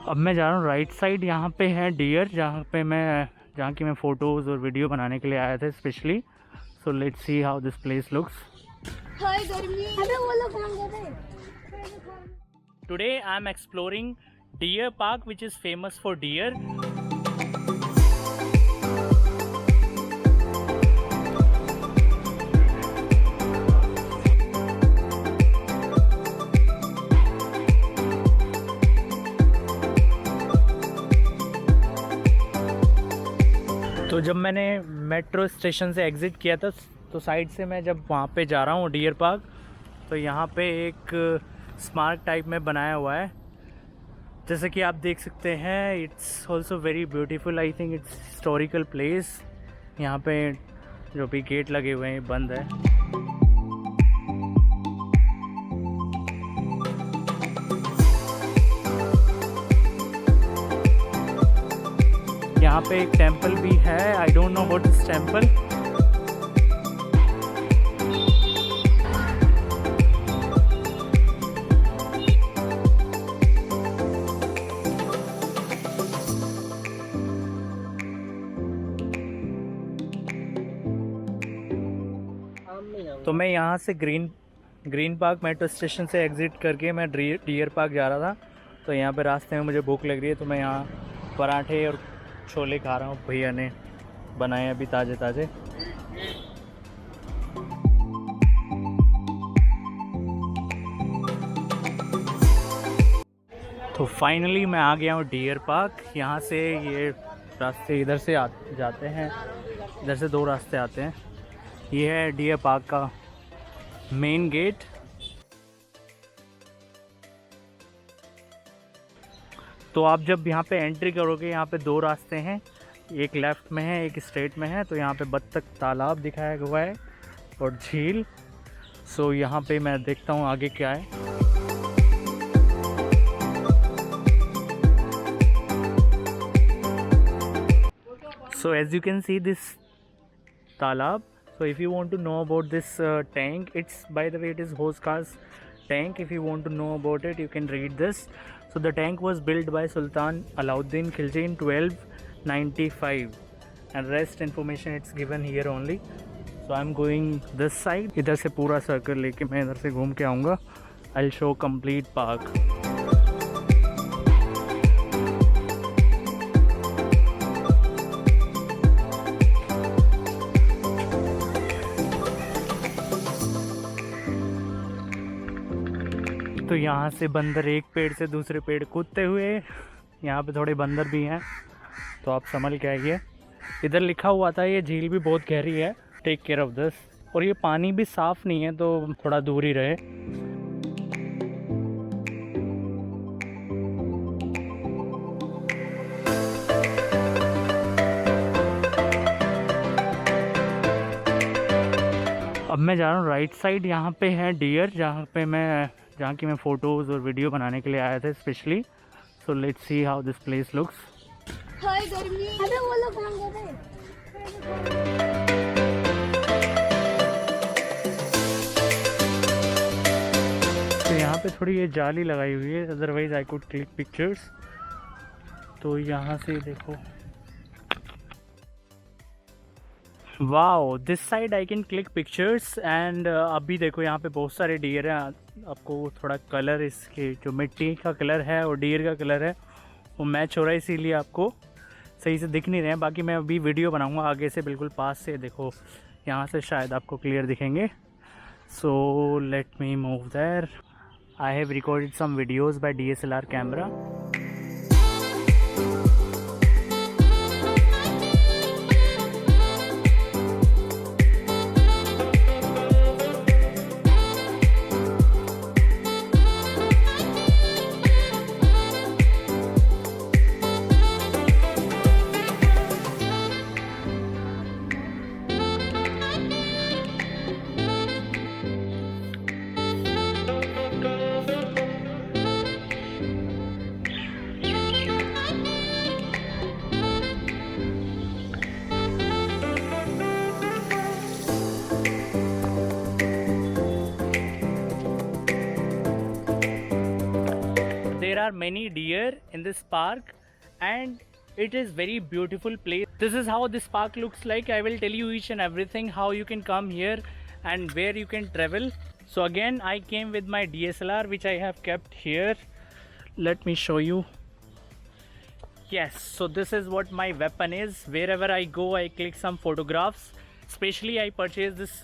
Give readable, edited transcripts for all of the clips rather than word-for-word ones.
अब मैं जा रहा हूँ राइट साइड। यहाँ पे है डियर, जहाँ की मैं फ़ोटोज़ और वीडियो बनाने के लिए आया था specially. So let's see how this place looks. Today I am exploring deer park which is famous for deer. तो जब मैंने मेट्रो स्टेशन से एग्ज़िट किया था तो साइड से मैं जब वहाँ पे जा रहा हूँ डियर पार्क, तो यहाँ पे एक स्मारक टाइप में बनाया हुआ है, जैसे कि आप देख सकते हैं। It's also very beautiful. I think it's historical place. यहाँ पे जो भी गेट लगे हुए हैं बंद है। यहाँ पे एक टेंपल भी है। I don't know what this temple. तो मैं यहाँ से ग्रीन पार्क मेट्रो स्टेशन से एग्ज़िट करके मैं डियर पार्क जा रहा था। तो यहाँ पे रास्ते में मुझे भूख लग रही है, तो मैं यहाँ पराठे और छोले खा रहा हूँ। भैया ने बनाए अभी ताज़े ताज़े। तो फाइनली मैं आ गया हूँ डियर पार्क। यहाँ से ये रास्ते इधर से जाते हैं, इधर से 2 रास्ते आते हैं। ये है डियर पार्क का मेन गेट। तो आप जब यहाँ पे एंट्री करोगे, यहाँ पे 2 रास्ते हैं, एक लेफ़्ट में है एक स्ट्रेट में है। तो यहाँ पे बत्तख तालाब दिखाया हुआ है और झील। सो यहाँ पे मैं देखता हूँ आगे क्या है। So as you can see this talab. So if you want to know about this tank, it's, by the way, it is Hoska's tank. If you want to know about it, you can read this. So the tank was built by Sultan Alauddin Khilji in 1295, and rest information it's given here only. So I'm going this side. इधर से पूरा circle लेके मैं इधर से घूम के आऊँगा। I'll show complete park. तो यहाँ से बंदर एक पेड़ से दूसरे पेड़ कूदते हुए, यहाँ पे थोड़े बंदर भी हैं, तो आप संभल के आइए। इधर लिखा हुआ था ये झील भी बहुत गहरी है, टेक केयर ऑफ दिस। और ये पानी भी साफ़ नहीं है, तो थोड़ा दूर ही रहे। अब मैं जा रहा हूँ राइट साइड। यहाँ पे है डियर, जहाँ की मैं फ़ोटोज़ और वीडियो बनाने के लिए आया था specially. So let's see how this place looks. तो यहाँ पे थोड़ी ये जाली लगाई हुई है, otherwise I could click pictures. तो यहाँ से देखो, wow, this side I can click pictures. And अभी देखो यहाँ पे बहुत सारे डियर हैं। आपको थोड़ा कलर, इसके जो मिट्टी का कलर है और डियर का कलर है वो मैच हो रहा है, इसीलिए आपको सही से दिख नहीं रहे हैं। बाकी मैं अभी वीडियो बनाऊंगा आगे से, बिल्कुल पास से। देखो यहाँ से शायद आपको क्लियर दिखेंगे। So let me move there. I have recorded some videos by DSLR camera. are many deer in this park, and it is very beautiful place. This is how this park looks like. I will tell you each and everything, how you can come here and where you can travel. So again, I came with my DSLR, which I have kept here. Let me show you. Yes, so this is what my weapon is. Wherever I go, I click some photographs. Especially I purchased this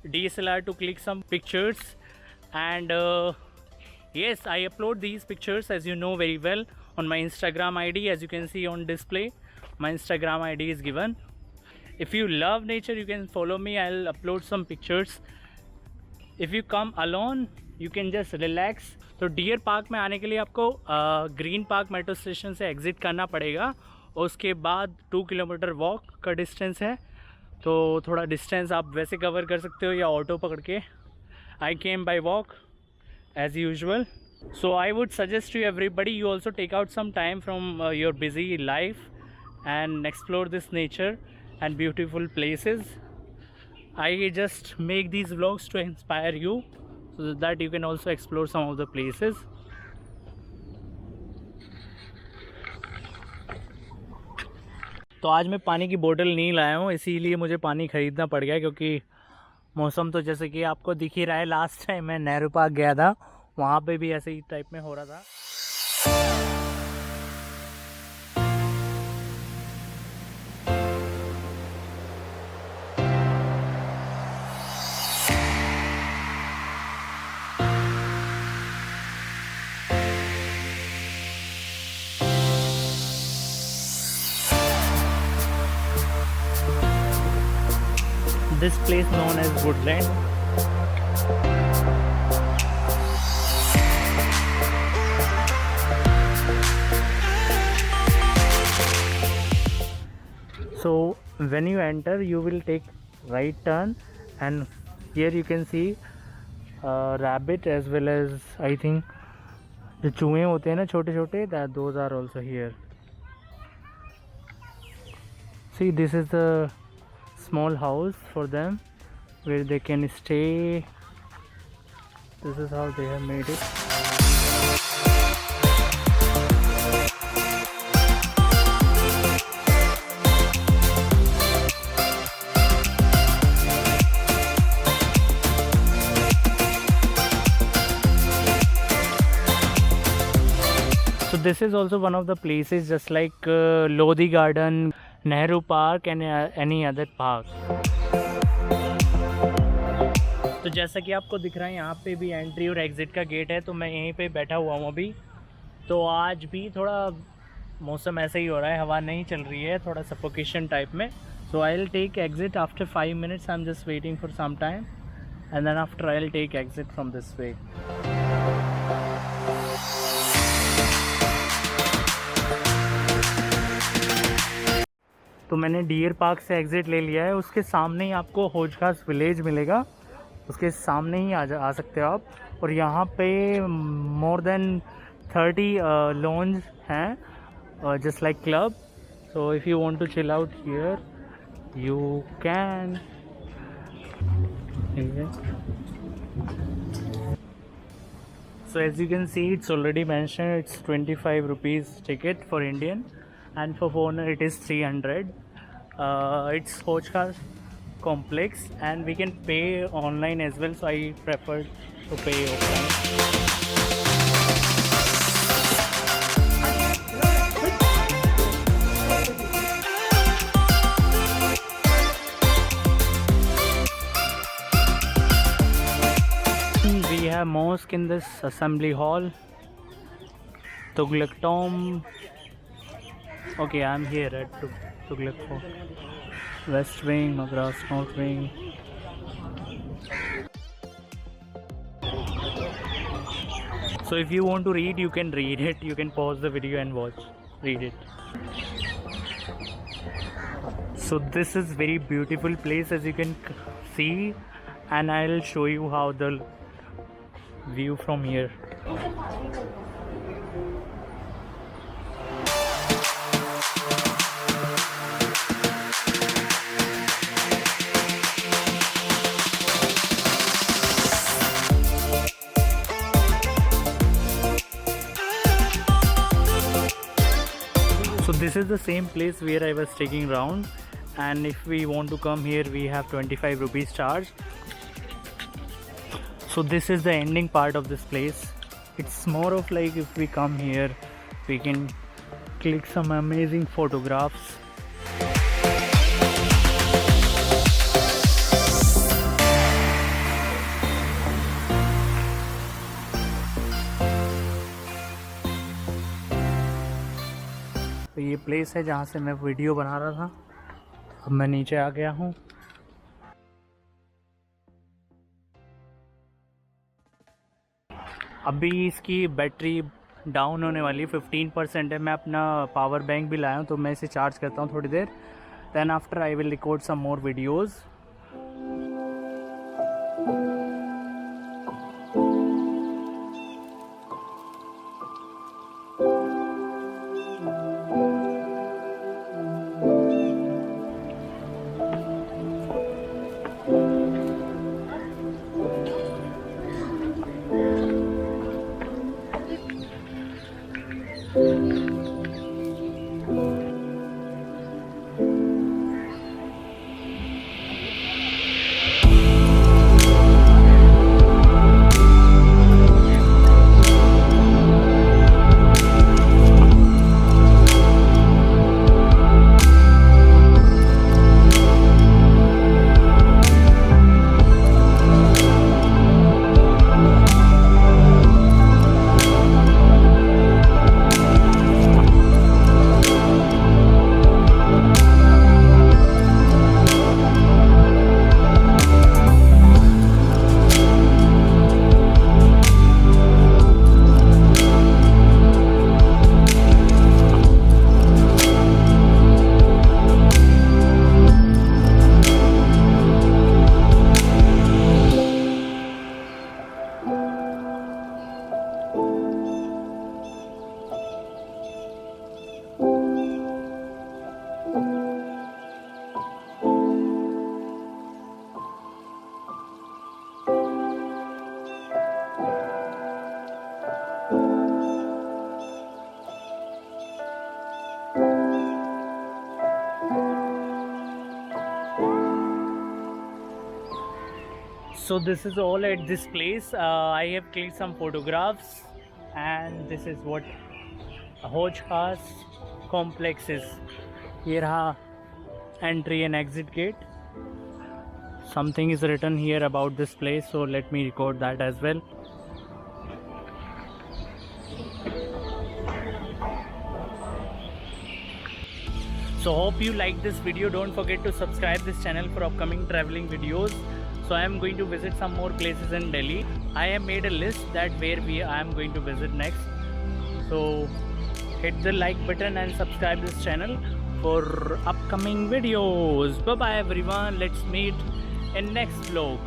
DSLR to click some pictures, and yes, I upload these pictures, as you know very well, on my Instagram ID. As you can see on display, my Instagram ID is given. If you love nature, you can follow me. I'll upload some pictures. If you come alone, you can just relax. तो deer park में आने के लिए आपको green park metro station से exit करना पड़ेगा, और उसके बाद 2 किलोमीटर वॉक का डिस्टेंस है, तो थोड़ा डिस्टेंस आप वैसे कवर कर सकते हो या ऑटो पकड़ के. I came by walk as usual. So I would suggest to everybody, you also take out some time from your busy life and explore this nature and beautiful places. I just make these vlogs to inspire you, so that you can also explore some of the places. तो आज मैं पानी की बोतल नहीं लाया हूँ, इसीलिए मुझे पानी ख़रीदना पड़ गया, क्योंकि मौसम तो जैसे कि आपको दिख ही रहा है. लास्ट टाइम मैं नेहरू पार्क गया था, वहाँ पे भी ऐसे ही टाइप में हो रहा था. This place known as Woodland. So when you enter, you will take right turn, and here you can see rabbit as well as, I think, जो चूहे होते हैं ना छोटे छोटे, that those are also here. See, this is the small house for them where they can stay. This is how they have made it. So this is also one of the places, just like Lodi Garden, Nehru Park and any other park. तो जैसा कि आपको दिख रहा है, यहाँ पे भी एंट्री और एग्ज़िट का गेट है, तो मैं यहीं पे बैठा हुआ हूँ अभी. तो आज भी थोड़ा मौसम ऐसे ही हो रहा है, हवा नहीं चल रही है, थोड़ा सफोकेशन टाइप में. So I will take exit after 5 minutes. I am just waiting for some time, and then after I will take exit from this way. तो मैंने डियर पार्क से एग्ज़िट ले लिया है. उसके सामने ही आपको हौज खास विलेज मिलेगा, उसके सामने ही आ सकते हो आप. और यहाँ पे मोर देन 30 लॉन्ज हैं, just like club. So if you want to chill out here, you can. So as you can see, it's already mentioned, it's 25 rupees ticket for Indian, and for foreigner it is 300. It's Hoj Khas complex, and we can pay online as well, so I prefer to pay offline. We have mosque in this assembly hall, Tughlaq Tomb. Okay, I'm here at Tughlaq Hall. West Wing, Madras North Wing. So if you want to read, you can read it. You can pause the video and read it. So this is very beautiful place, as you can see, and I'll show you how the view from here. So this is the same place where I was taking round, and if we want to come here we have 25 rupees charge. So this is the ending part of this place. It's more of like if we come here we can click some amazing photographs. तो ये place है जहाँ से मैं video बना रहा था. अब मैं नीचे आ गया हूँ. अभी इसकी बैटरी डाउन होने वाली 15% है. मैं अपना पावर बैंक भी लाया हूँ तो मैं इसे चार्ज करता हूँ थोड़ी देर. Then after I will record some more videos. So this is all at this place. I have clicked some photographs, and this is what Hoj Khas complex is. Here are entry and exit gate. Something is written here about this place, so let me record that as well. So hope you like this video. Don't forget to subscribe this channel for upcoming traveling videos. So I am going to visit some more places in Delhi. I have made a list that where I am going to visit next. So hit the like button and subscribe this channel for upcoming videos. Bye bye everyone. Let's meet in next vlog.